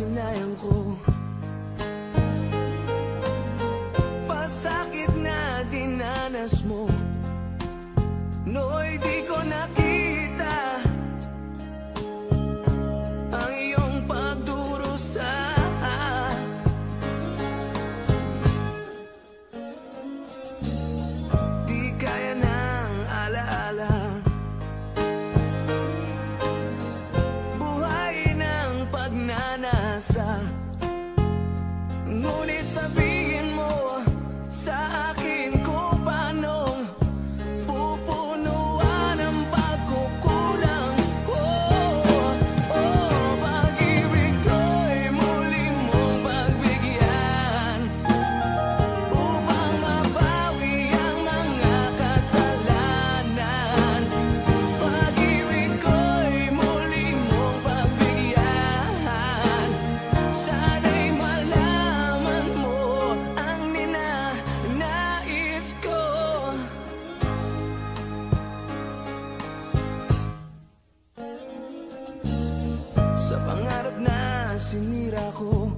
sinayang ko. Pasakit na dinanas mo, nooy di ko nakita ang iyong pagdurusa. Di kaya ng alaala, buhay ng pagnanasa. Ngunit sabihin mo sa akin kung paanong pupunuan ang pagkukulang ko. Pag-ibig ko'y muli mong pagbigyan upang mabawi ang mga kasalanan. Pag-ibig ko'y muli mong pagbigyan. Sana'y malaman mo ang ninanais ko. Sa pangarap na sinira ko,